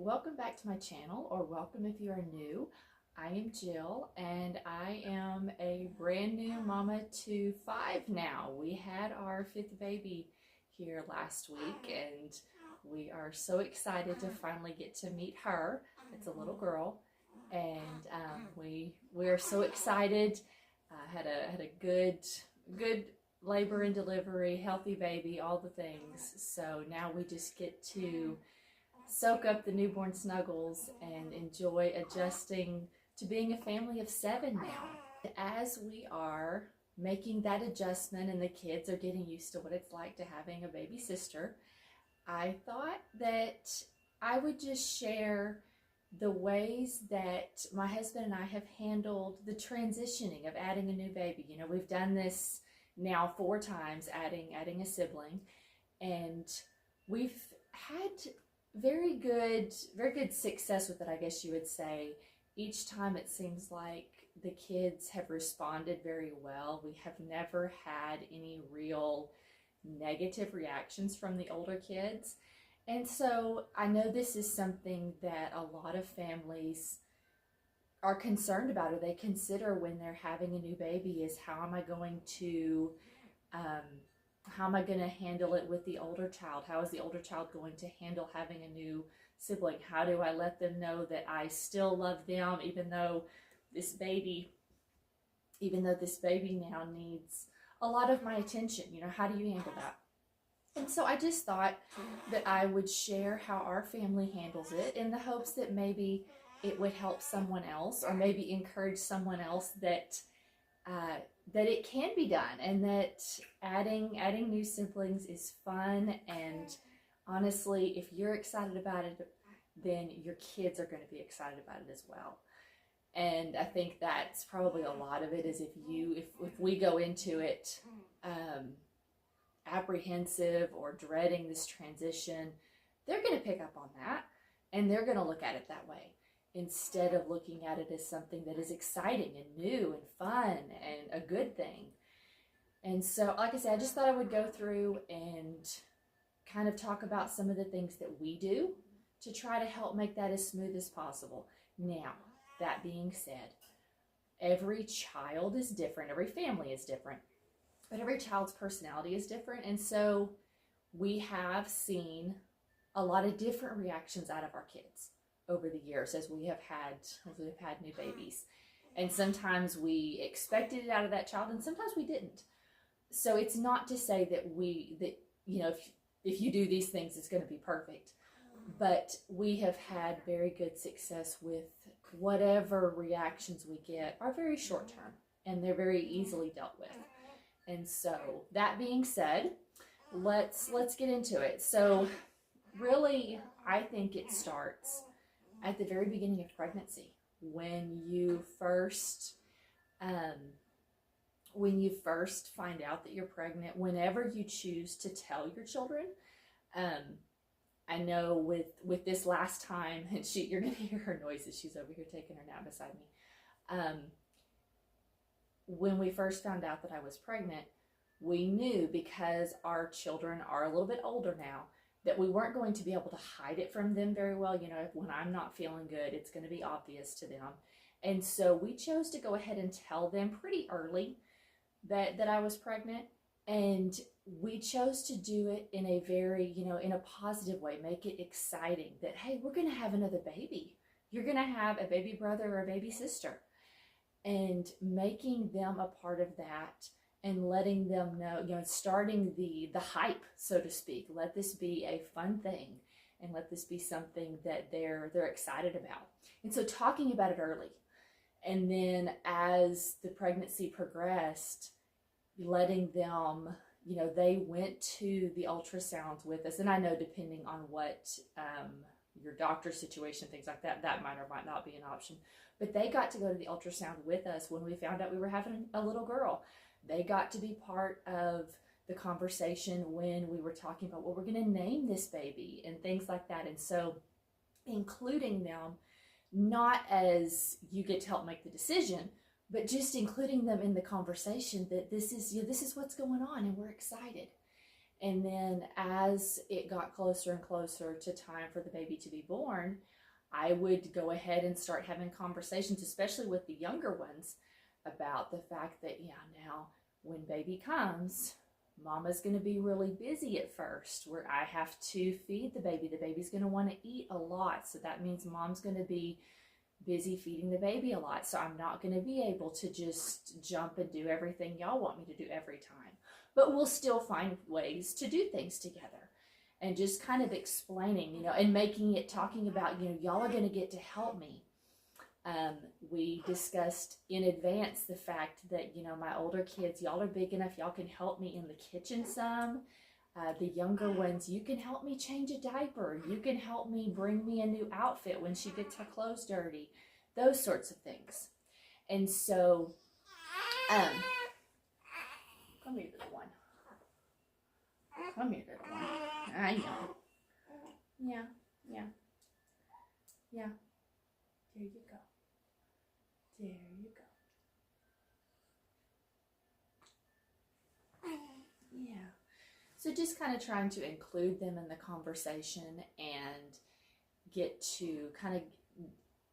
welcome back to my channel, or welcome if you are new. I am Jill, and I am a brand new mama to 5 now. We had our 5th baby here last week, and we are so excited to finally get to meet her. It's a little girl, and we are so excited. Had a good labor and delivery, healthy baby, all the things. So now we just get to soak up the newborn snuggles and enjoy adjusting to being a family of 7 now. As we are making that adjustment and the kids are getting used to what it's like to having a baby sister, I thought that I would just share the ways that my husband and I have handled the transitioning of adding a new baby. You know, we've done this now 4 times, adding a sibling, and we've had very good success with it, I guess you would say. Each time it seems like the kids have responded very well. We have never had any real negative reactions from the older kids. And so I know this is something that a lot of families are concerned about, or they consider when they're having a new baby, is how am I going to handle it with the older child? How is the older child going to handle having a new sibling? How do I let them know that I still love them, even though this baby now needs a lot of my attention? You know, how do you handle that? And so I just thought that I would share how our family handles it, in the hopes that maybe it would help someone else, or maybe encourage someone else that it can be done, and that adding new siblings is fun. And honestly, if you're excited about it, then your kids are going to be excited about it as well. And I think that's probably a lot of it, is if we go into it apprehensive or dreading this transition, they're going to pick up on that, and they're going to look at it that way, instead of looking at it as something that is exciting and new and fun and a good thing. And so, like I said, I just thought I would go through and kind of talk about some of the things that we do to try to help make that as smooth as possible. Now, that being said, every child is different, every family is different, but every child's personality is different. And so we have seen a lot of different reactions out of our kids over the years as we've had new babies. And sometimes we expected it out of that child, and sometimes we didn't. So it's not to say that if you do these things, it's going to be perfect. But we have had very good success with whatever reactions we get are very short term, and they're very easily dealt with. And so that being said, let's get into it. So really, I think it starts at the very beginning of pregnancy, when you first find out that you're pregnant, whenever you choose to tell your children. I know with this last time, and you're gonna hear her noises. She's over here taking her nap beside me. When we first found out that I was pregnant, we knew, because our children are a little bit older now, that we weren't going to be able to hide it from them very well. You know, when I'm not feeling good, it's going to be obvious to them. And so we chose to go ahead and tell them pretty early that I was pregnant. And we chose to do it in a very, in a positive way, make it exciting, that, hey, we're going to have another baby. You're going to have a baby brother or a baby sister. And making them a part of that, and letting them know, starting the hype, so to speak. Let this be a fun thing, and let this be something that they're excited about. And so talking about it early, and then as the pregnancy progressed, letting them, they went to the ultrasounds with us. And I know, depending on what your doctor situation, things like that, that might or might not be an option. But they got to go to the ultrasound with us when we found out we were having a little girl. They got to be part of the conversation when we were talking about what we're going to name this baby and things like that. And so including them, not as you get to help make the decision, but just including them in the conversation, that this is what's going on, and we're excited. And then as it got closer and closer to time for the baby to be born, I would go ahead and start having conversations, especially with the younger ones, about the fact that, yeah, now when baby comes, mama's going to be really busy at first, where I have to feed the baby. The baby's going to want to eat a lot. So that means mom's going to be busy feeding the baby a lot. So I'm not going to be able to just jump and do everything y'all want me to do every time. But we'll still find ways to do things together. And just kind of explaining, and making it, talking about, y'all are going to get to help me. We discussed in advance the fact that, my older kids, y'all are big enough, y'all can help me in the kitchen some. The younger ones, you can help me change a diaper. You can help me bring me a new outfit when she gets her clothes dirty. Those sorts of things. And so, come here, little one. Come here, little one. I know. Yeah. There you go. Yeah. So just kind of trying to include them in the conversation and get to kind of,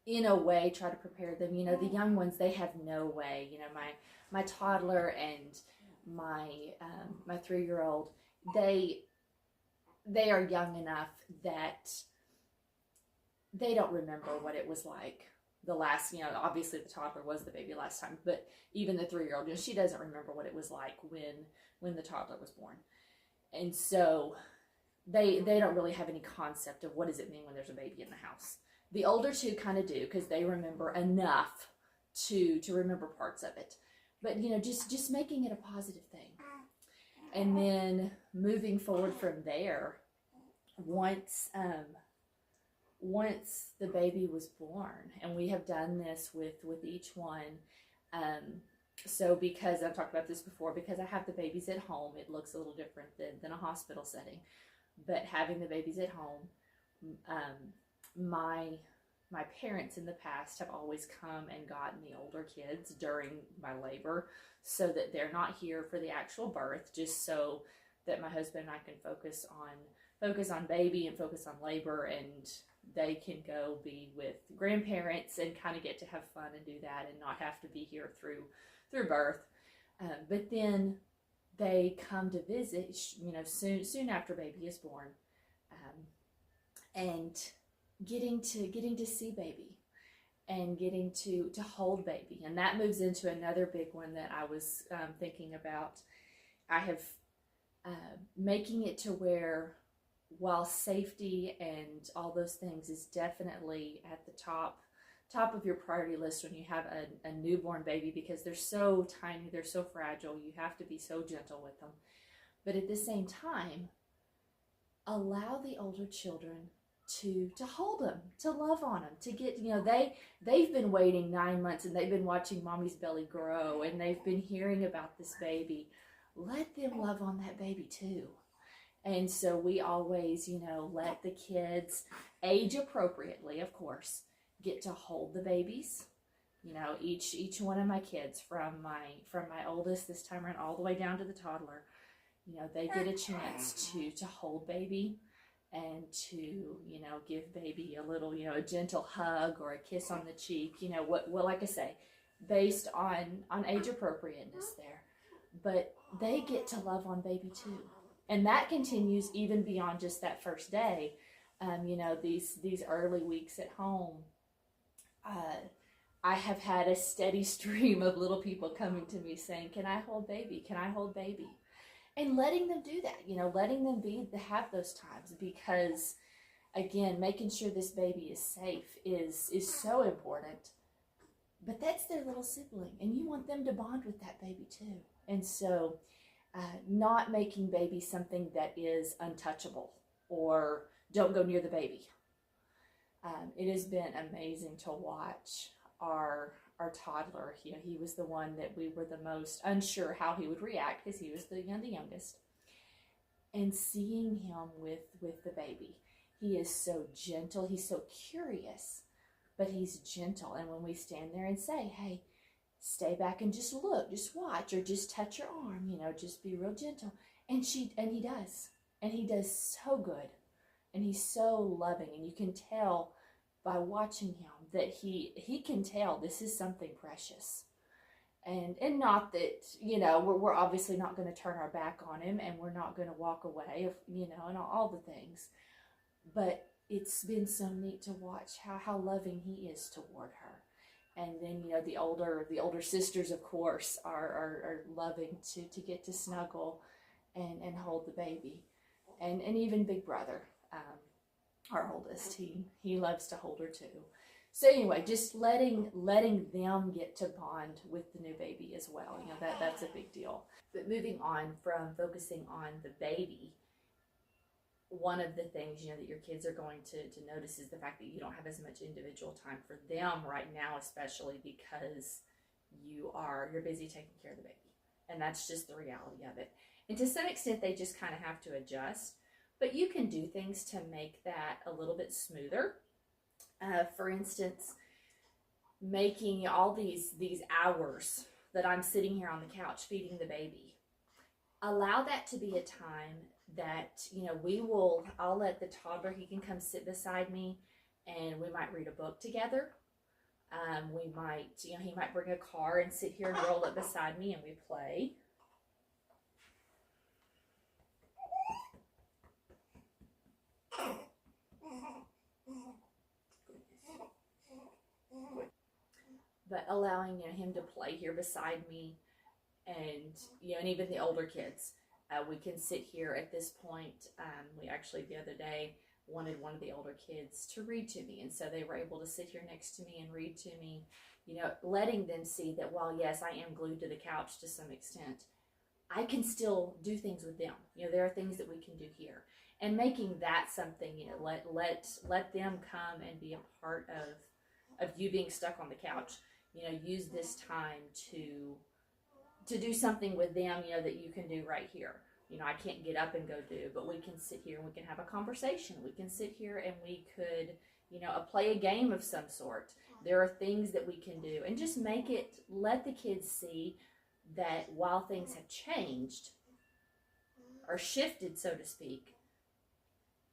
in a way, try to prepare them. The young ones, they have no way. My toddler and my 3-year-old, they are young enough that they don't remember what it was like the last, obviously the toddler was the baby last time, but even the 3-year-old, she doesn't remember what it was like when the toddler was born. And so they don't really have any concept of what does it mean when there's a baby in the house. The older two kind of do, because they remember enough to remember parts of it. But, just making it a positive thing. And then moving forward from there, once the baby was born, and we have done this with each one, so because I've talked about this before, because I have the babies at home, it looks a little different than a hospital setting. But having the babies at home, my parents in the past have always come and gotten the older kids during my labor, so that they're not here for the actual birth, just so that my husband and I can focus on baby and focus on labor, and they can go be with grandparents and kind of get to have fun and do that and not have to be here through birth. But then they come to visit, soon after baby is born, and getting to see baby and getting to hold baby. And that moves into another big one that I was thinking about. I have making it to where, while safety and all those things is definitely at the top of your priority list when you have a newborn baby, because they're so tiny, they're so fragile, you have to be so gentle with them. But at the same time, allow the older children to hold them, to love on them, to get, they've been waiting 9 months and they've been watching mommy's belly grow and they've been hearing about this baby. Let them love on that baby too. And so we always, let the kids, age appropriately, of course, get to hold the babies. Each one of my kids, from my oldest this time around all the way down to the toddler, they get a chance to hold baby and to, give baby a little, a gentle hug or a kiss on the cheek, like I say, based on age appropriateness there. But they get to love on baby too. And that continues even beyond just that first day. These early weeks at home, I have had a steady stream of little people coming to me saying, "Can I hold baby? Can I hold baby?" And letting them do that, letting them have those times, because again, making sure this baby is safe is so important. But that's their little sibling, and you want them to bond with that baby too. And so not making baby something that is untouchable or don't go near the baby. It has been amazing to watch our toddler. He was the one that we were the most unsure how he would react, because he was the youngest. And seeing him with the baby, he is so gentle. He's so curious, but he's gentle. And when we stand there and say, "Hey, stay back and just look, just watch, or just touch your arm, just be real gentle," and he does so good, and he's so loving, and you can tell by watching him that he can tell this is something precious. And not that, you know, we're obviously not going to turn our back on him, and we're not going to walk away, if, you know, and all the things. But it's been so neat to watch how loving he is toward her. And then, you know, the older sisters, of course, are loving to get to snuggle and hold the baby. And even Big Brother, our oldest, he loves to hold her too. So anyway, just letting them get to bond with the new baby as well. You know, that's a big deal. But moving on from focusing on the baby, one of the things, you know, that your kids are going to notice is the fact that you don't have as much individual time for them right now, especially because you're busy taking care of the baby. And that's just the reality of it. And to some extent, they just kind of have to adjust. But you can do things to make that a little bit smoother. For instance, making all these hours that I'm sitting here on the couch feeding the baby, allow that to be a time that, you know, I'll let the toddler, he can come sit beside me, and we might read a book together. We might, you know, he might bring a car and sit here and roll it beside me, and we play. But allowing, you know, him to play here beside me, and, you know, and even the older kids, we can sit here at this point. We actually the other day wanted one of the older kids to read to me, and so they were able to sit here next to me and read to me, you know, letting them see that while, yes, I am glued to the couch to some extent, I can still do things with them. You know, there are things that we can do here, and making that something, you know, let them come and be a part of you being stuck on the couch. You know, use this time to do something with them, you know, that you can do right here. You know, I can't get up and go do, but we can sit here and we can have a conversation. We can sit here and we could, you know, play a game of some sort. There are things that we can do, and just let the kids see that while things have changed or shifted, so to speak,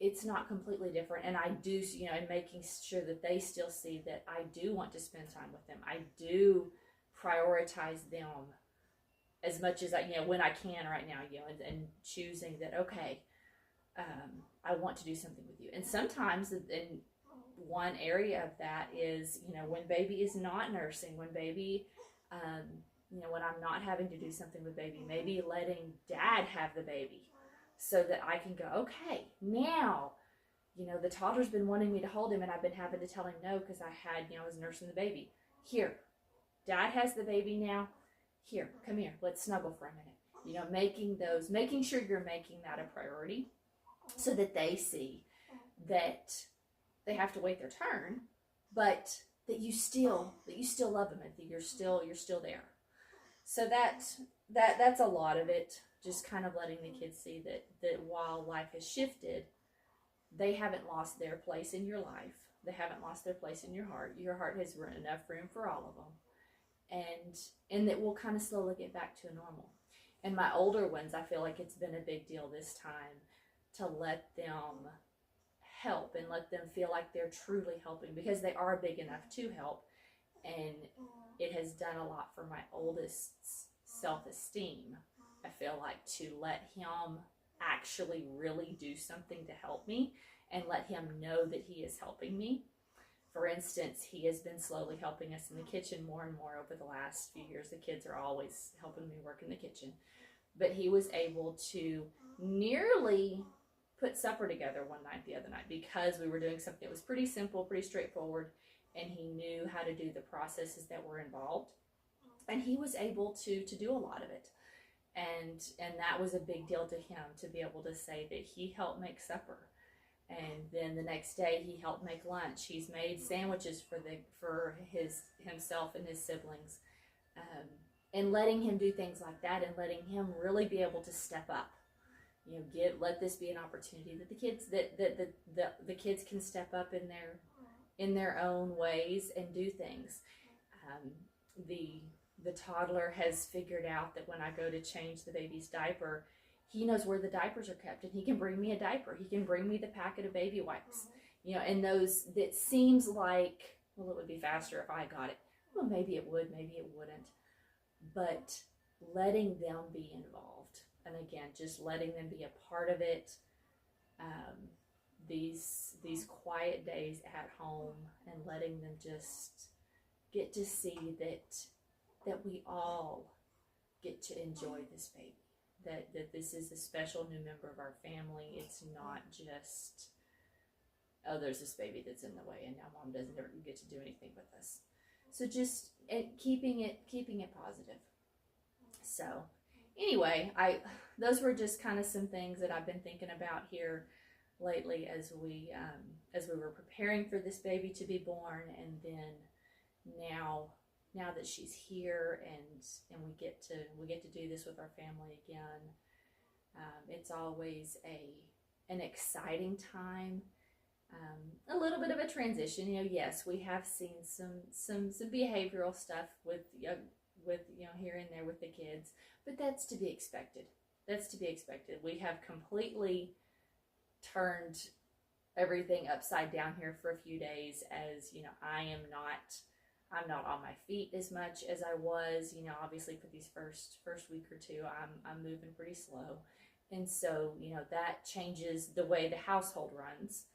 it's not completely different. And I do, you know, and making sure that they still see that I do want to spend time with them. I do prioritize them as much as I, you know, when I can right now, you know, and choosing that, okay, I want to do something with you. And sometimes, in one area of that is, you know, when baby is not nursing, when baby, you know, when I'm not having to do something with baby, maybe letting dad have the baby, so that I can go, okay, now, you know, the toddler's been wanting me to hold him, and I've been having to tell him no because I was nursing the baby. Here, dad has the baby now. Here, come here, let's snuggle for a minute. You know, making sure you're making that a priority, so that they see that they have to wait their turn, but that you still love them, and that you're still there. So that's a lot of it. Just kind of letting the kids see that while life has shifted, they haven't lost their place in your life. They haven't lost their place in your heart. Your heart has enough room for all of them. And that we'll kind of slowly get back to a normal. And my older ones, I feel like it's been a big deal this time to let them help and let them feel like they're truly helping, because they are big enough to help. And it has done a lot for my oldest's self-esteem, I feel like, to let him actually really do something to help me and let him know that he is helping me. For instance, he has been slowly helping us in the kitchen more and more over the last few years. The kids are always helping me work in the kitchen. But he was able to nearly put supper together one night the other night, because we were doing something that was pretty simple, pretty straightforward, and he knew how to do the processes that were involved. And he was able to do a lot of it. And that was a big deal to him, to be able to say that he helped make supper. And then the next day he helped make lunch. He's made sandwiches for himself and his siblings. And letting him do things like that, and letting him really be able to step up. You know, let this be an opportunity that the kids can step up in their own ways and do things. The toddler has figured out that when I go to change the baby's diaper, he knows where the diapers are kept, and he can bring me a diaper. He can bring me the packet of baby wipes. You know, and those that seems like, well, it would be faster if I got it. Well, maybe it would, maybe it wouldn't. But letting them be involved, and again, just letting them be a part of it. These quiet days at home, and letting them just get to see that we all get to enjoy this baby. That this is a special new member of our family. It's not just, oh, there's this baby that's in the way, and now mom doesn't ever get to do anything with us. So just keeping it positive. So anyway, those were just kind of some things that I've been thinking about here lately as we were preparing for this baby to be born, and then now that she's here and we get to do this with our family again. It's always an exciting time. A little bit of a transition, you know. Yes, we have seen some behavioral stuff with you know, here and there with the kids, but that's to be expected. That's to be expected. We have completely turned everything upside down here for a few days, as you know, I'm not on my feet as much as I was, you know. Obviously for these first week or two, I'm moving pretty slow, and so, you know, that changes the way the household runs,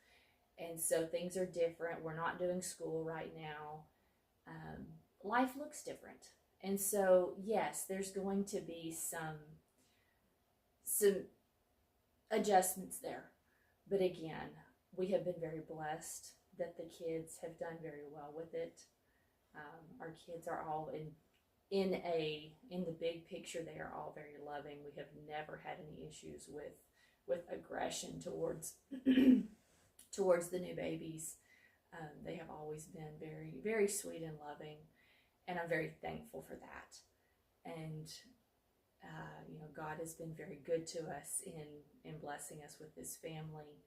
and so things are different. We're not doing school right now. Life looks different, and so yes, there's going to be some adjustments there. But again, we have been very blessed that the kids have done very well with it. Our kids are all in the big picture, they are all very loving. We have never had any issues with aggression towards towards the new babies. They have always been very, very sweet and loving, and I'm very thankful for that. And you know, God has been very good to us in blessing us with this family.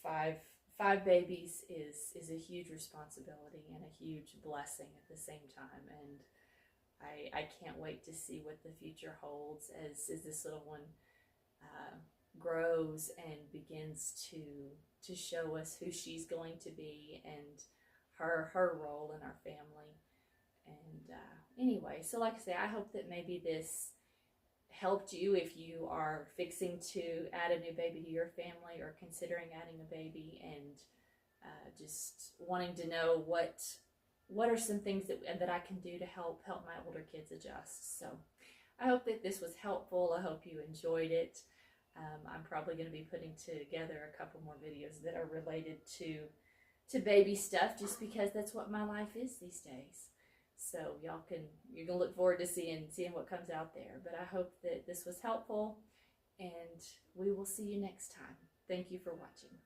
Five babies is a huge responsibility and a huge blessing at the same time, and I can't wait to see what the future holds as this little one grows and begins to show us who she's going to be and her role in our family. And anyway, so like I say, I hope that maybe this helped you if you are fixing to add a new baby to your family or considering adding a baby, and just wanting to know what are some things that I can do to help my older kids adjust. So I hope that this was helpful. I hope you enjoyed it. I'm probably going to be putting together a couple more videos that are related to baby stuff, just because that's what my life is these days. So you're gonna look forward to seeing what comes out there. But I hope that this was helpful, and we will see you next time. Thank you for watching.